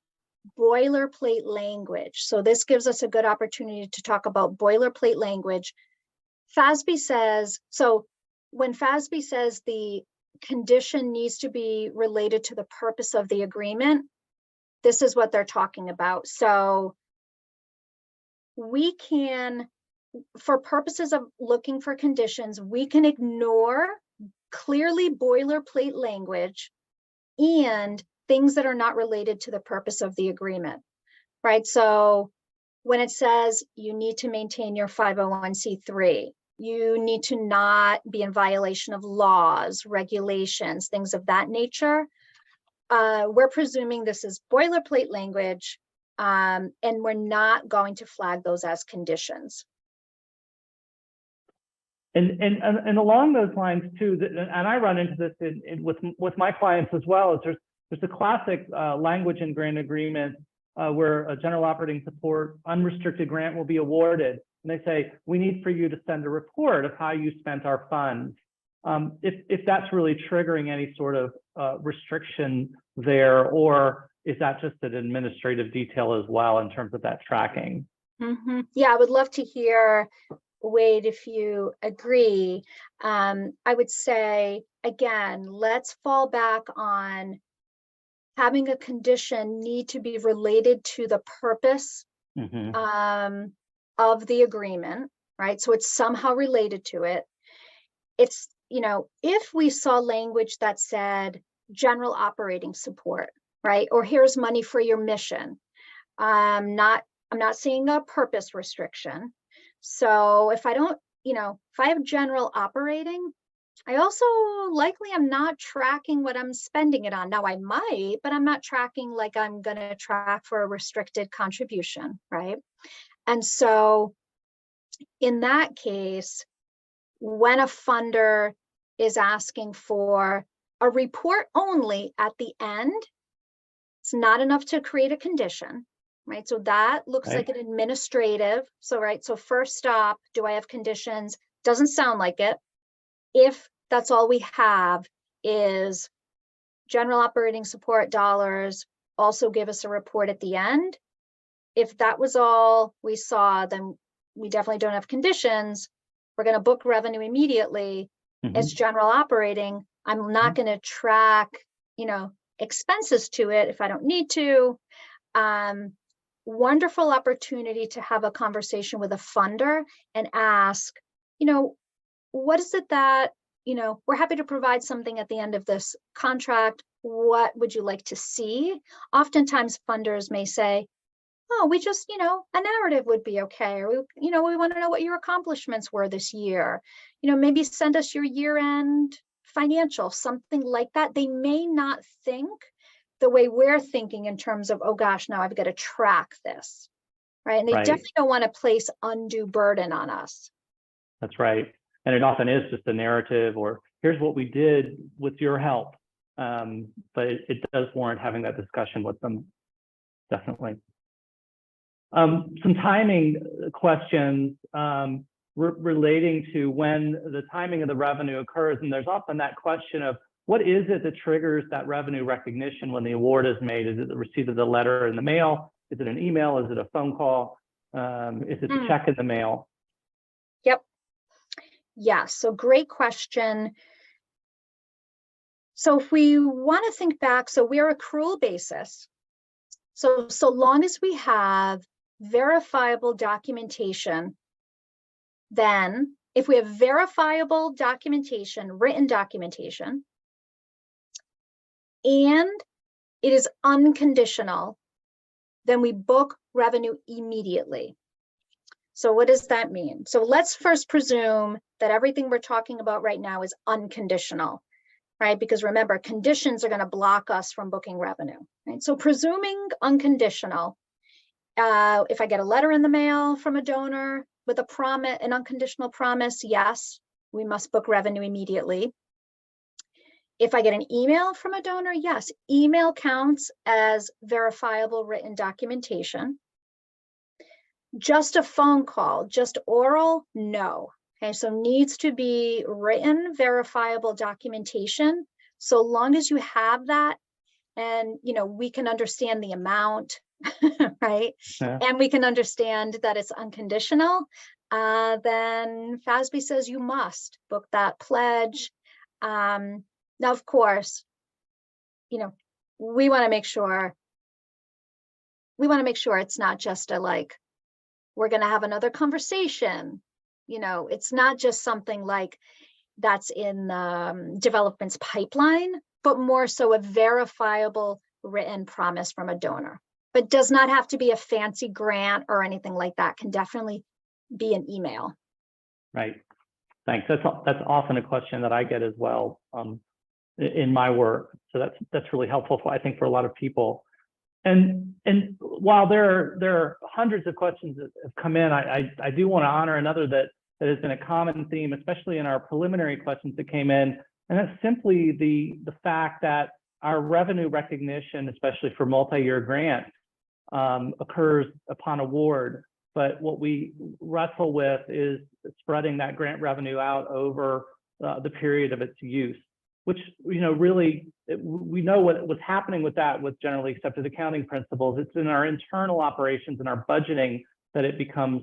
boilerplate language. So this gives us a good opportunity to talk about boilerplate language. FASB says, so when FASB says the condition needs to be related to the purpose of the agreement, this is what they're talking about. So we can, for purposes of looking for conditions, we can ignore clearly boilerplate language and things that are not related to the purpose of the agreement, right? So when it says you need to maintain your 501c3, you need to not be in violation of laws, regulations, things of that nature, we're presuming this is boilerplate language, and we're not going to flag those as conditions. And along those lines too, and I run into this with my clients as well, is there's a classic language in grant agreement where a general operating support unrestricted grant will be awarded. And they say, we need for you to send a report of how you spent our funds. If that's really triggering any sort of restriction there, or is that just an administrative detail as well in terms of that tracking? Mm-hmm. Yeah, I would love to hear, Wade, if you agree. I would say, again, let's fall back on having a condition need to be related to the purpose of the agreement, right? So it's somehow related to it. It's, if we saw language that said general operating support, right? Or here's money for your mission. I'm not seeing a purpose restriction. So if I don't, if I have general operating, I also likely am not tracking what I'm spending it on. Now I might, but I'm not tracking like I'm going to track for a restricted contribution, right? And so in that case, when a funder is asking for a report only at the end, it's not enough to create a condition, right? So that looks like an administrative. So, right. So first stop, do I have conditions? Doesn't sound like it. If that's all we have is general operating support dollars, also give us a report at the end. If that was all we saw, then we definitely don't have conditions. We're going to book revenue immediately. It's general operating. I'm not going to track, expenses to it if I don't need to. Wonderful opportunity to have a conversation with a funder and ask, what is it that, we're happy to provide something at the end of this contract. What would you like to see? Oftentimes funders may say, oh, we just, a narrative would be okay. Or, we want to know what your accomplishments were this year. Maybe send us your year-end financial, something like that. They may not think the way we're thinking in terms of, oh gosh, now I've got to track this, right? And they definitely don't want to place undue burden on us. That's right. And it often is just a narrative, or here's what we did with your help. But it does warrant having that discussion with them, definitely. Some timing questions relating to when the timing of the revenue occurs. And there's often that question of what is it that triggers that revenue recognition when the award is made? Is it the receipt of the letter in the mail? Is it an email? Is it a phone call? Is it the check in the mail? Yep. Yeah, so great question. So if we want to think back, so we're accrual basis. So long as we have verifiable documentation, then if we have verifiable documentation, written documentation, and it is unconditional, then we book revenue immediately. So what does that mean? So let's first presume that everything we're talking about right now is unconditional, right? Because remember, conditions are going to block us from booking revenue, right? So presuming unconditional, if I get a letter in the mail from a donor with a promise, an unconditional promise, yes, we must book revenue immediately. If I get an email from a donor, yes, email counts as verifiable written documentation. Just a phone call, just oral, no. Okay, so needs to be written, verifiable documentation. So long as you have that, and we can understand the amount, right? Yeah. And we can understand that it's unconditional, then FASB says you must book that pledge. Now, of course, we want to make sure it's not just a like, we're going to have another conversation. It's not just something like that's in development's pipeline, but more so a verifiable written promise from a donor. But does not have to be a fancy grant or anything like that. Can definitely be an email. Right. Thanks. That's often a question that I get as well in my work. So that's really helpful I think for a lot of people. And while there are hundreds of questions that have come in, I do want to honor another that has been a common theme, especially in our preliminary questions that came in, and that's simply the fact that our revenue recognition, especially for multi-year grants, occurs upon award. But what we wrestle with is spreading that grant revenue out over the period of its use, which really we know what was happening with that with generally accepted accounting principles. It's in our internal operations and our budgeting that it becomes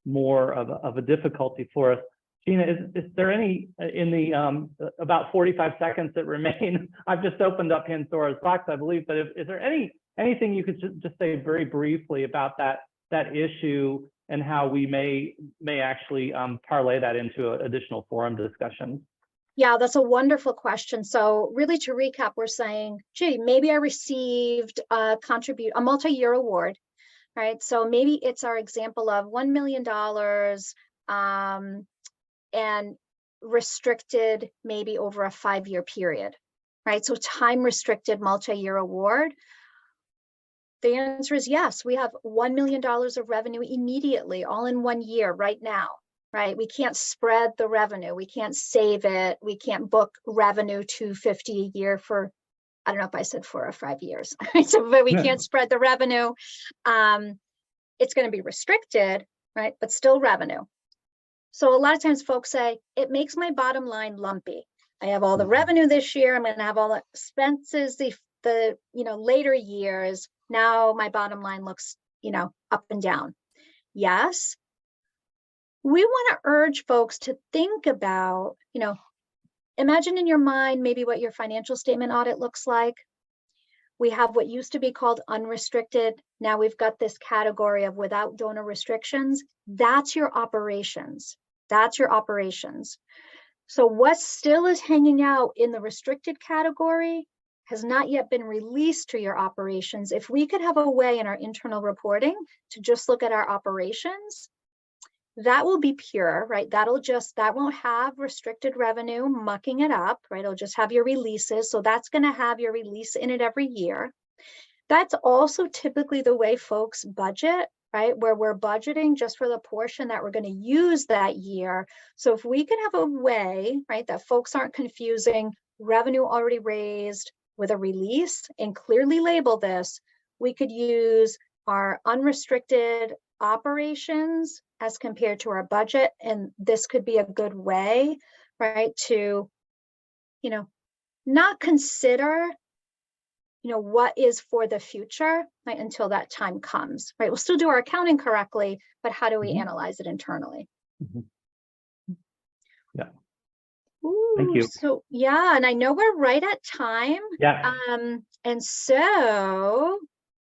more of a difficulty for us. Gina, is there any in the about 45 seconds that remain? I've just opened up Pandora's box, I believe, but is there anything you could just say very briefly about that issue and how we may actually parlay that into additional forum discussions? Yeah, that's a wonderful question. So really to recap, we're saying, gee, maybe I received a multi-year award, right? So maybe it's our example of $1 million and restricted maybe over a 5-year period, right? So time restricted multi-year award. The answer is yes, we have $1 million of revenue immediately, all in 1 year right now. Right? We can't spread the revenue. We can't save it. We can't book revenue $250 a year for, I don't know if I said 4 or 5 years. So, but we can't spread the revenue. It's going to be restricted, right? But still revenue. So a lot of times folks say, it makes my bottom line lumpy. I have all the revenue this year. I'm going to have all the expenses the later years. Now my bottom line looks, up and down. Yes. We want to urge folks to think about, imagine in your mind maybe what your financial statement audit looks like. We have what used to be called unrestricted. Now we've got this category of without donor restrictions. That's your operations. That's your operations. So what still is hanging out in the restricted category has not yet been released to your operations. If we could have a way in our internal reporting to just look at our operations, that will be pure, right? That won't have restricted revenue mucking it up, right? It'll just have your releases. So that's going to have your release in it every year. That's also typically the way folks budget, right? Where we're budgeting just for the portion that we're going to use that year. So if we could have a way, right, that folks aren't confusing revenue already raised with a release and clearly label this, we could use our unrestricted operations as compared to our budget. And this could be a good way, right, to, not consider, what is for the future, right, until that time comes, right? We'll still do our accounting correctly, but how do we analyze it internally? Yeah. Ooh, thank you. So yeah, and I know we're right at time. Yeah. And so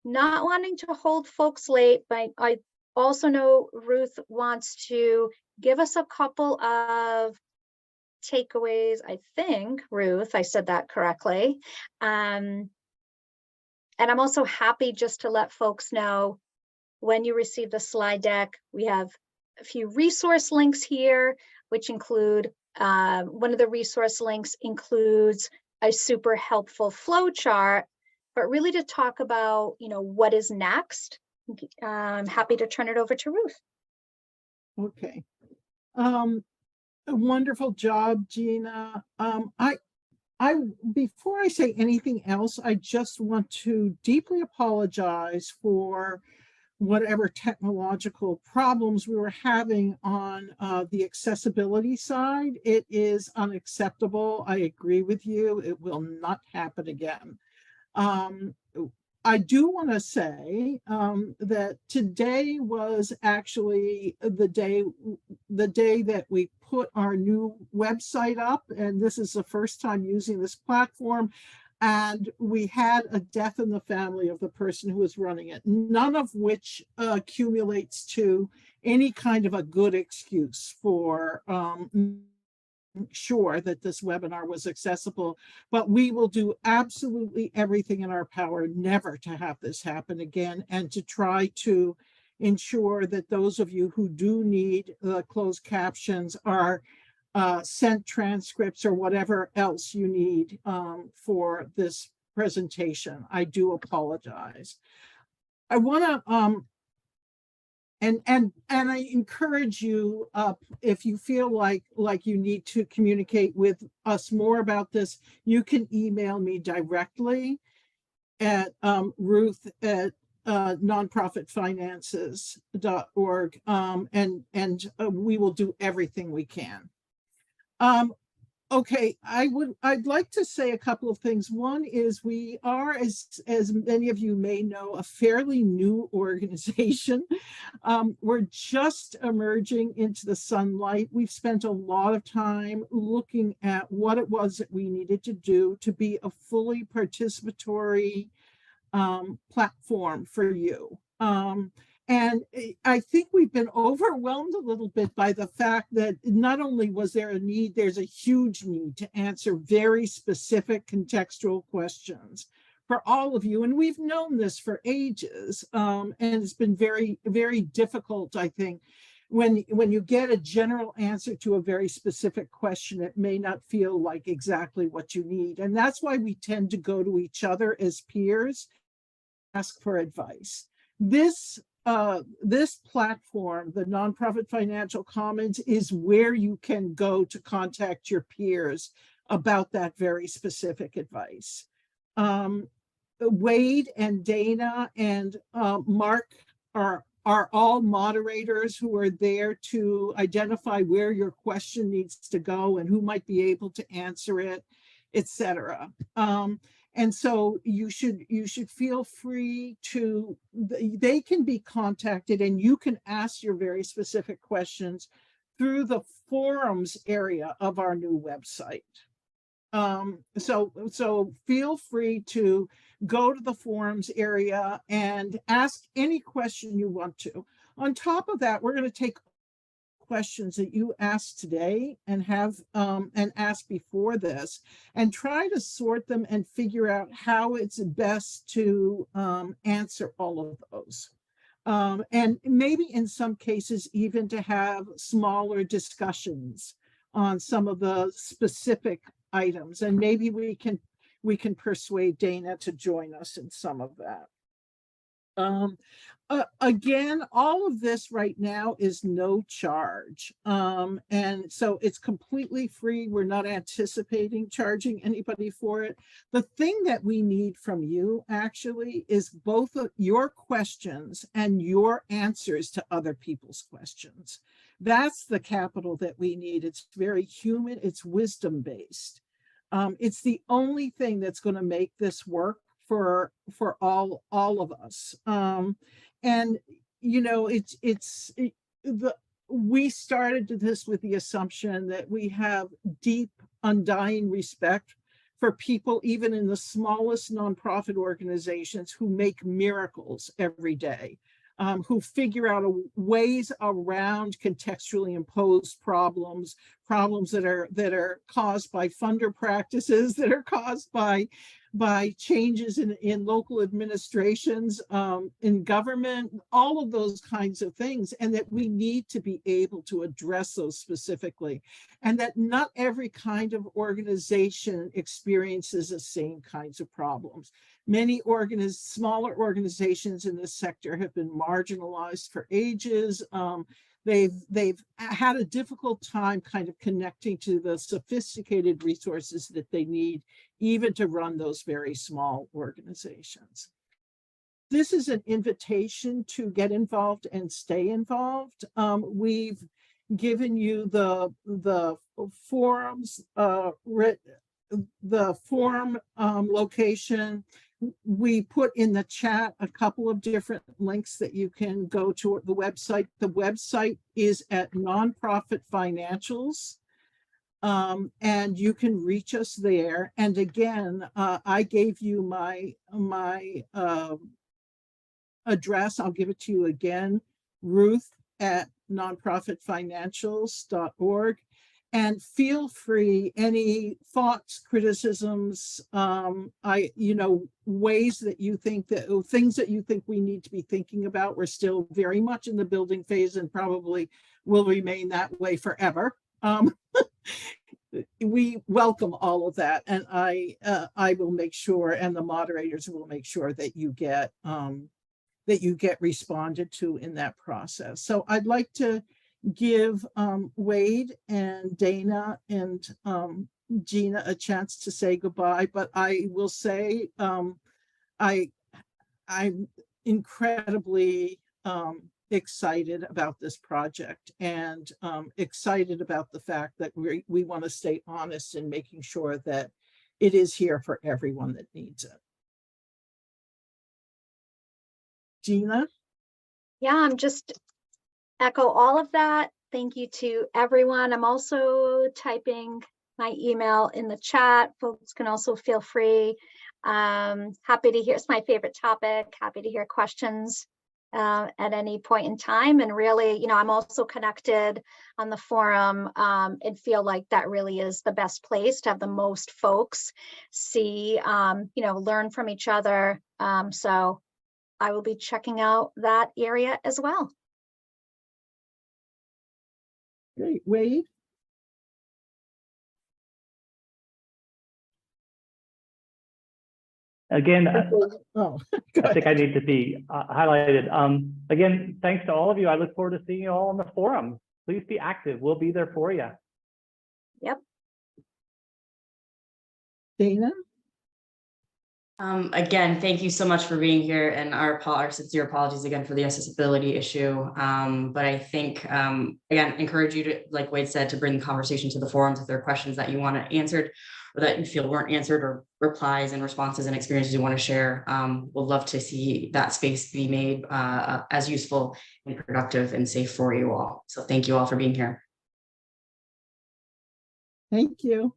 not wanting to hold folks late, but I also know Ruth wants to give us a couple of takeaways. I think, Ruth, I said that correctly. And I'm also happy just to let folks know, when you receive the slide deck, we have a few resource links here, which include, one of the resource links includes a super helpful flow chart, but really to talk about, what is next. I'm happy to turn it over to Ruth. Okay. A wonderful job, Gina. I before I say anything else, I just want to deeply apologize for whatever technological problems we were having on the accessibility side. It is unacceptable. I agree with you. It will not happen again. I do want to say that today was actually the day that we put our new website up, and this is the first time using this platform. And we had a death in the family of the person who was running it, none of which accumulates to any kind of a good excuse for sure that this webinar was accessible, but we will do absolutely everything in our power never to have this happen again, and to try to ensure that those of you who do need the closed captions are sent transcripts or whatever else you need for this presentation. I do apologize. I want to and I encourage you, if you feel like you need to communicate with us more about this, you can email me directly at Ruth at nonprofitfinances.org, and we will do everything we can. Okay, I'd like to say a couple of things. One is we are, as many of you may know, a fairly new organization. We're just emerging into the sunlight. We've spent a lot of time looking at what it was that we needed to do to be a fully participatory platform for you. And I think we've been overwhelmed a little bit by the fact that not only was there a need, there's a huge need to answer very specific contextual questions for all of you. And we've known this for ages. And it's been very, very difficult, I think, when you get a general answer to a very specific question, it may not feel like exactly what you need. And that's why we tend to go to each other as peers, ask for advice. This platform, the Nonprofit Financial Commons, is where you can go to contact your peers about that very specific advice. Wade and Dana and Mark are all moderators who are there to identify where your question needs to go and who might be able to answer it, etc. And so you should feel free to, they can be contacted and you can ask your very specific questions through the forums area of our new website. So feel free to go to the forums area and ask any question you want to. On top of that, we're going to take questions that you asked today and have and asked before this, and try to sort them and figure out how it's best to answer all of those. And maybe in some cases even to have smaller discussions on some of the specific items, and maybe we can persuade Dana to join us in some of that. Again, all of this right now is no charge. And so it's completely free. We're not anticipating charging anybody for it. The thing that we need from you actually is both of your questions and your answers to other people's questions. That's the capital that we need. It's very human. It's wisdom-based. It's the only thing that's going to make this work for all of us. And you know, we started this with the assumption that we have deep, undying respect for people, even in the smallest nonprofit organizations, who make miracles every day, who figure out ways around contextually imposed problems that are caused by funder practices, that are caused by changes in local administrations, in government, all of those kinds of things, and that we need to be able to address those specifically, and that not every kind of organization experiences the same kinds of problems. Many smaller organizations in this sector have been marginalized for ages. They've had a difficult time kind of connecting to the sophisticated resources that they need, even to run those very small organizations. This is an invitation to get involved and stay involved. We've given you the forums, the forum location. We put in the chat a couple of different links that you can go to the website. The website is at Nonprofit Financials, and you can reach us there. And again, I gave you my address. I'll give it to you again, ruth@nonprofitfinancials.org. And feel free, any thoughts, criticisms, ways that you think things that you think we need to be thinking about. We're still very much in the building phase and probably will remain that way forever. We welcome all of that, and I will make sure, and the moderators will make sure that you get responded to in that process. So I'd like to give Wade and Dana and Gina a chance to say goodbye, but I will say I'm incredibly excited about this project, and excited about the fact that we want to stay honest in making sure that it is here for everyone that needs it. Gina? Yeah, I'm just echo all of that. Thank you to everyone. I'm also typing my email in the chat. Folks can also feel free. Happy to hear, it's my favorite topic. Happy to hear questions at any point in time. And really, I'm also connected on the forum, and feel like that really is the best place to have the most folks see, learn from each other. So I will be checking out that area as well. Great. Wade? Again, Oh, I think I need to be highlighted. Again, thanks to all of you. I look forward to seeing you all on the forum. Please be active. We'll be there for you. Yep. Dana? Again, thank you so much for being here, and our sincere apologies again for the accessibility issue. But I think, again, encourage you to, like Wade said, to bring the conversation to the forums if there are questions that you want answered or that you feel weren't answered, or replies and responses and experiences you want to share. We'll love to see that space be made as useful and productive and safe for you all. So thank you all for being here. Thank you.